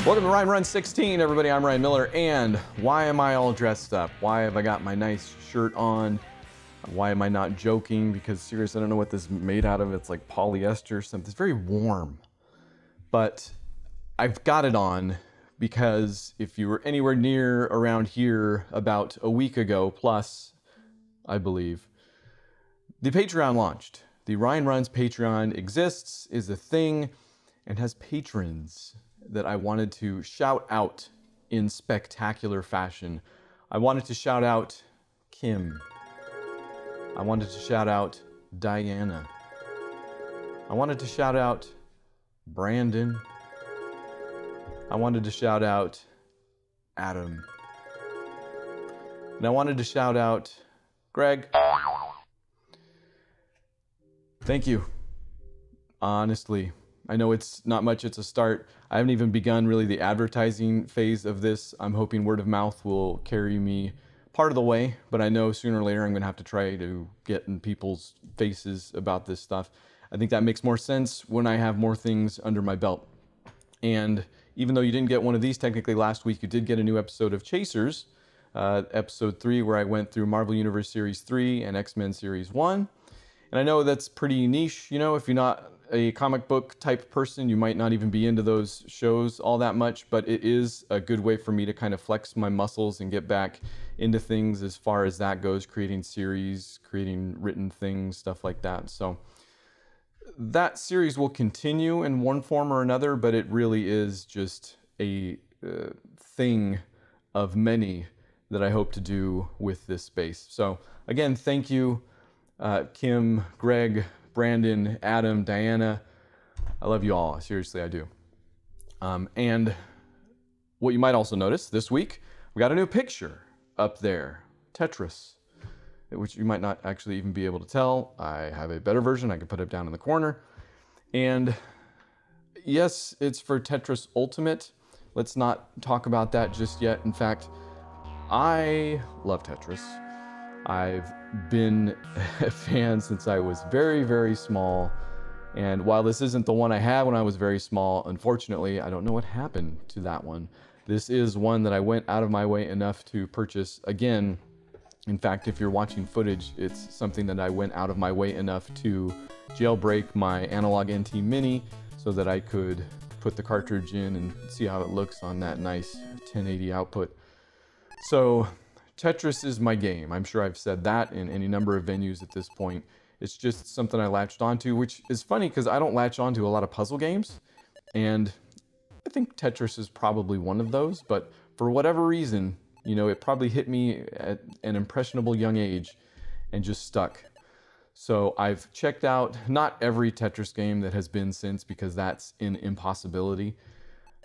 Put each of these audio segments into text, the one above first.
Welcome to Ryan Run 16, everybody. I'm Ryan Miller, and why am I all dressed up? Why have I got my nice shirt on? Why am I not joking? Because seriously, I don't know what this is made out of. It's like polyester or something. It's very warm. But I've got it on because if you were anywhere near around here about a week ago, plus, I believe, the Patreon launched. The Ryan Runs Patreon exists, is a thing, and has patrons that I wanted to shout out in spectacular fashion. I wanted to shout out Kim. I wanted to shout out Diana. I wanted to shout out Brandon. I wanted to shout out Adam. And I wanted to shout out Greg. Thank you. Honestly, I know it's not much, it's a start. I haven't even begun really the advertising phase of this. I'm hoping word of mouth will carry me part of the way, but I know sooner or later I'm gonna have to try to get in people's faces about this stuff. I think that makes more sense when I have more things under my belt. And even though you didn't get one of these technically last week, you did get a new episode of Chasers, episode 3, where I went through Marvel Universe Series 3 and X-Men Series 1. And I know that's pretty niche, you know, if you're not a comic book type person, you might not even be into those shows all that much, but it is a good way for me to kind of flex my muscles and get back into things as far as that goes, creating series, creating written things, stuff like that. So that series will continue in one form or another, but it really is just a thing of many that I hope to do with this space. So again, thank you, Kim, Greg, Brandon, Adam, Diana. I love you all. Seriously, I do. And what you might also notice this week, we got a new picture up there, Tetris, which you might not actually even be able to tell. I have a better version I can put up down in the corner. And yes, it's for Tetris Ultimate. Let's not talk about that just yet. In fact, I love Tetris. I've been a fan since I was very, very small. And while this isn't the one I had when I was very small, unfortunately, I don't know what happened to that one. This is one that I went out of my way enough to purchase again. In fact, if you're watching footage, it's something that I went out of my way enough to jailbreak my Analog NT Mini so that I could put the cartridge in and see how it looks on that nice 1080 output. So Tetris is my game. I'm sure I've said that in any number of venues at this point. It's just something I latched onto, which is funny because I don't latch onto a lot of puzzle games. And I think Tetris is probably one of those, but for whatever reason, you know, it probably hit me at an impressionable young age and just stuck. So I've checked out not every Tetris game that has been since, because that's an impossibility.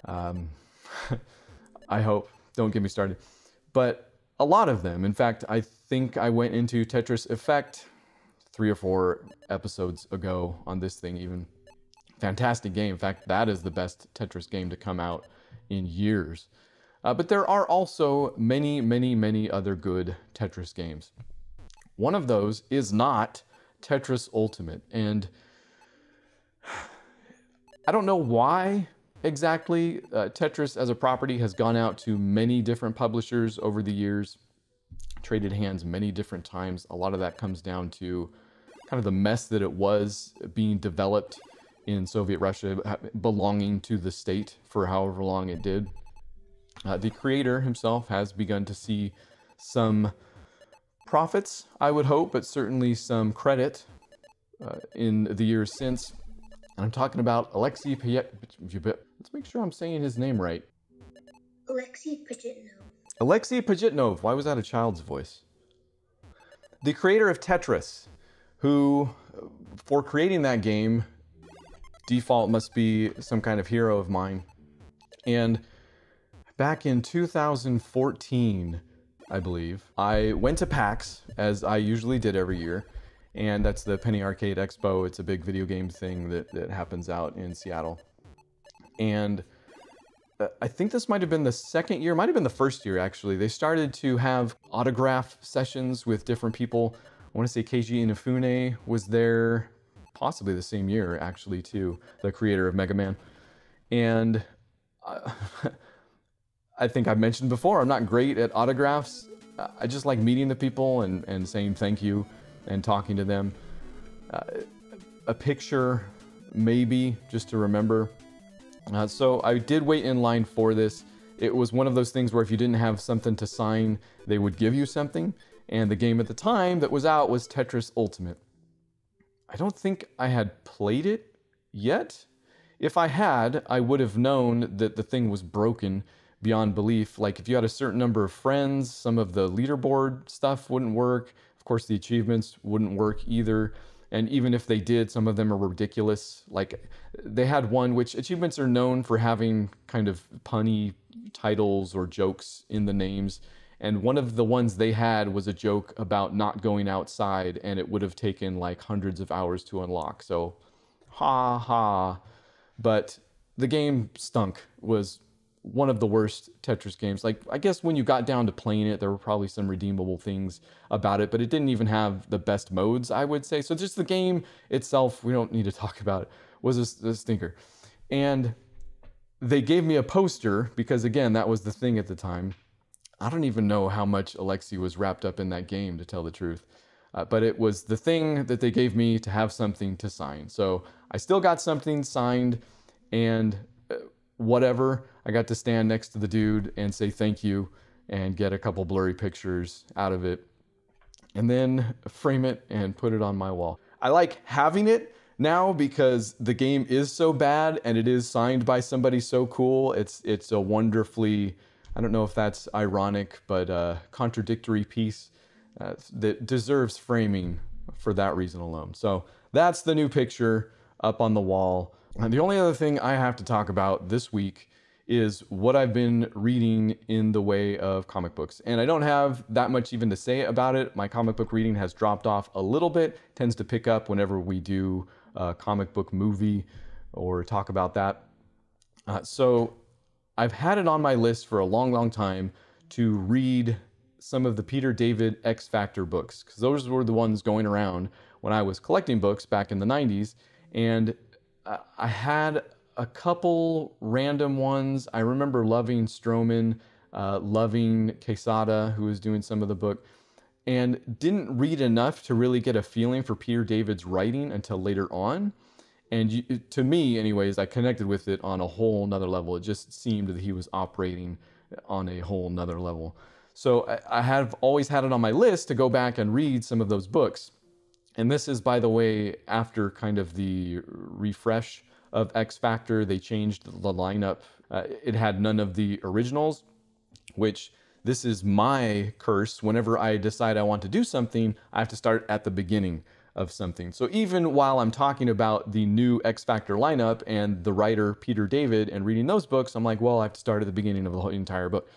I hope, don't get me started. But a lot of them. In fact, I think I went into Tetris Effect 3 or 4 episodes ago on this thing even. Fantastic game. In fact, that is the best Tetris game to come out in years. But there are also many, many, many other good Tetris games. One of those is not Tetris Ultimate. And I don't know why exactly. Tetris as a property has gone out to many different publishers over the years, traded hands many different times. A lot of that comes down to kind of the mess that it was being developed in Soviet Russia, belonging to the state for however long it did. The creator himself has begun to see some profits, I would hope, but certainly some credit in the years since. And I'm talking about Alexey Pajitnov. Let's make sure I'm saying his name right. Alexey Pajitnov. Alexey Pajitnov. Why was that a child's voice? The creator of Tetris, who, for creating that game, default must be some kind of hero of mine. And back in 2014, I believe, I went to PAX, as I usually did every year. And that's the Penny Arcade Expo. It's a big video game thing that happens out in Seattle. And I think this might have been the second year, might have been the first year actually. They started to have autograph sessions with different people. I want to say Keiji Inafune was there, possibly the same year actually too, the creator of Mega Man. And I think I've mentioned before, I'm not great at autographs. I just like meeting the people and saying thank you and talking to them. A picture, maybe, just to remember. So I did wait in line for this. It was one of those things where if you didn't have something to sign, they would give you something. And the game at the time that was out was Tetris Ultimate. I don't think I had played it yet. If I had, I would have known that the thing was broken beyond belief. Like if you had a certain number of friends, some of the leaderboard stuff wouldn't work. Of course, the achievements wouldn't work either. And even if they did, some of them are ridiculous. Like they had one, which achievements are known for having kind of punny titles or jokes in the names. And one of the ones they had was a joke about not going outside, and it would have taken like hundreds of hours to unlock. So, ha ha. But the game stunk. Was one of the worst Tetris games. Like, I guess when you got down to playing it, there were probably some redeemable things about it, but it didn't even have the best modes, I would say. So just the game itself, we don't need to talk about it, was a stinker. And they gave me a poster because, again, that was the thing at the time. I don't even know how much Alexey was wrapped up in that game, to tell the truth. But it was the thing that they gave me to have something to sign. So I still got something signed, and whatever, I got to stand next to the dude and say thank you and get a couple blurry pictures out of it and then frame it and put it on my wall. I like having it now because the game is so bad and it is signed by somebody so cool. It's a wonderfully, I don't know if that's ironic, but contradictory piece that deserves framing for that reason alone. So that's the new picture up on the wall. And the only other thing I have to talk about this week is what I've been reading in the way of comic books. And I don't have that much even to say about it. My comic book reading has dropped off a little bit, tends to pick up whenever we do a comic book movie or talk about that. So I've had it on my list for a long, long time to read some of the Peter David X Factor books, because those were the ones going around when I was collecting books back in the 90s. And I had a couple random ones. I remember loving Stroman, loving Quesada, who was doing some of the book, and didn't read enough to really get a feeling for Peter David's writing until later on. And to me, anyways, I connected with it on a whole nother level. It just seemed that he was operating on a whole nother level. So I have always had it on my list to go back and read some of those books. And this is, by the way, after kind of the refresh of X Factor. They changed the lineup. It had none of the originals, which this is my curse. Whenever I decide I want to do something, I have to start at the beginning of something. So even while I'm talking about the new X Factor lineup and the writer Peter David and reading those books, I'm like, well, I have to start at the beginning of the whole entire book.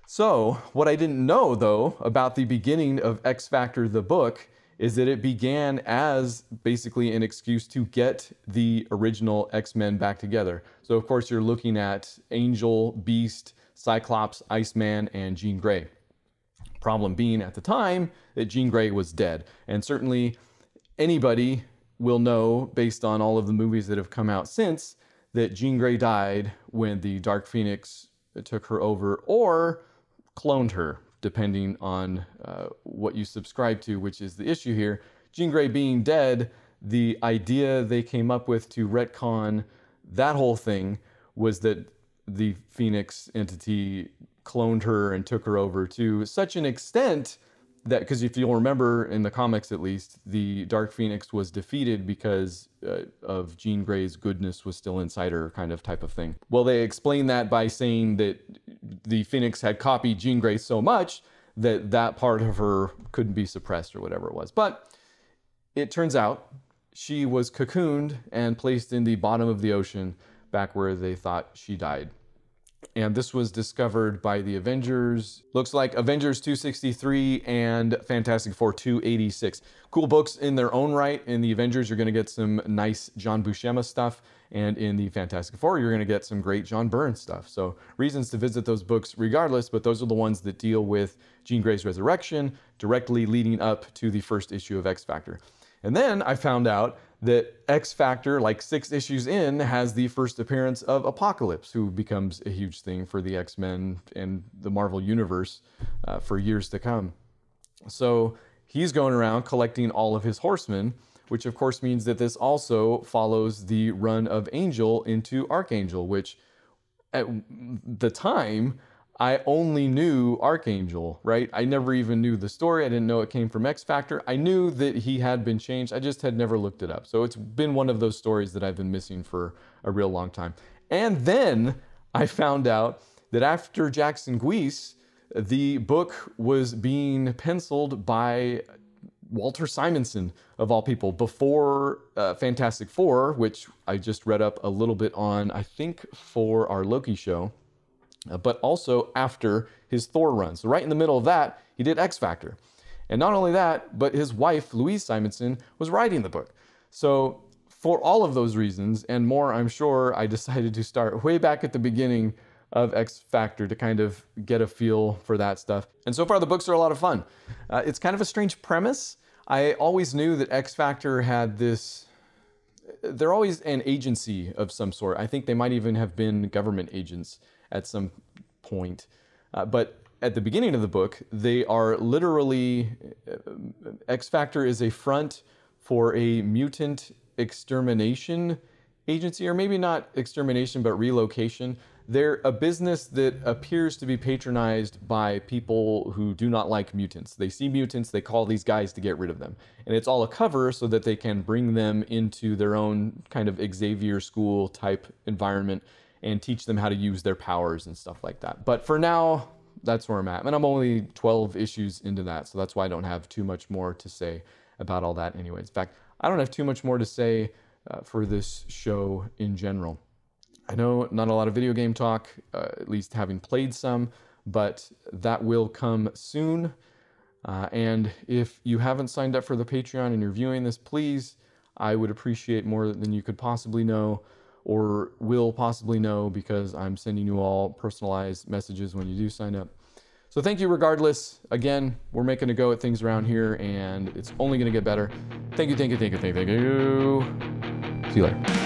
So what I didn't know, though, about the beginning of X Factor, the book, is that it began as basically an excuse to get the original X-Men back together. So of course you're looking at Angel, Beast, Cyclops, Iceman, and Jean Grey. Problem being at the time that Jean Grey was dead. And certainly anybody will know, based on all of the movies that have come out since, that Jean Grey died when the Dark Phoenix took her over or cloned her, depending on what you subscribe to, which is the issue here. Jean Grey being dead, the idea they came up with to retcon that whole thing was that the Phoenix entity cloned her and took her over to such an extent that, because if you'll remember in the comics at least, the Dark Phoenix was defeated because of Jean Grey's goodness was still inside her, kind of type of thing. Well, they explain that by saying that the Phoenix had copied Jean Grey so much that that part of her couldn't be suppressed or whatever it was. But it turns out she was cocooned and placed in the bottom of the ocean back where they thought she died. And this was discovered by the Avengers. Looks like Avengers 263 and Fantastic Four 286. Cool books in their own right. In the Avengers, you're going to get some nice John Buscema stuff. And in the Fantastic Four, you're going to get some great John Byrne stuff. So reasons to visit those books regardless, but those are the ones that deal with Jean Grey's resurrection, directly leading up to the first issue of X Factor. And then I found out that X Factor, like 6 issues in, has the first appearance of Apocalypse, who becomes a huge thing for the X-Men and the Marvel Universe for years to come. So he's going around collecting all of his Horsemen, which of course means that this also follows the run of Angel into Archangel, which at the time, I only knew Archangel, right? I never even knew the story. I didn't know it came from X Factor. I knew that he had been changed. I just had never looked it up. So it's been one of those stories that I've been missing for a real long time. And then I found out that after Jackson Guise, the book was being penciled by Walter Simonson, of all people, before Fantastic Four, which I just read up a little bit on, I think, for our Loki show. But also after his Thor run. So right in the middle of that, he did X Factor. And not only that, but his wife, Louise Simonson, was writing the book. So for all of those reasons and more, I'm sure, I decided to start way back at the beginning of X Factor to kind of get a feel for that stuff. And so far, the books are a lot of fun. It's kind of a strange premise. I always knew that X Factor had this... They're always an agency of some sort. I think they might even have been government agents at some point. But at the beginning of the book, they are literally, X Factor is a front for a mutant extermination agency, or maybe not extermination, but relocation. They're a business that appears to be patronized by people who do not like mutants. They see mutants, they call these guys to get rid of them. And it's all a cover so that they can bring them into their own kind of Xavier school type environment and teach them how to use their powers and stuff like that. But for now, that's where I'm at. And I'm only 12 issues into that, so that's why I don't have too much more to say about all that anyways. In fact, I don't have too much more to say for this show in general. I know not a lot of video game talk, at least having played some, but that will come soon. And if you haven't signed up for the Patreon and you're viewing this, please, I would appreciate more than you could possibly know, or will possibly know, because I'm sending you all personalized messages when you do sign up. So thank you regardless. Again, we're making a go at things around here, and it's only going to get better. Thank you, thank you, thank you, thank you, thank you. See you later.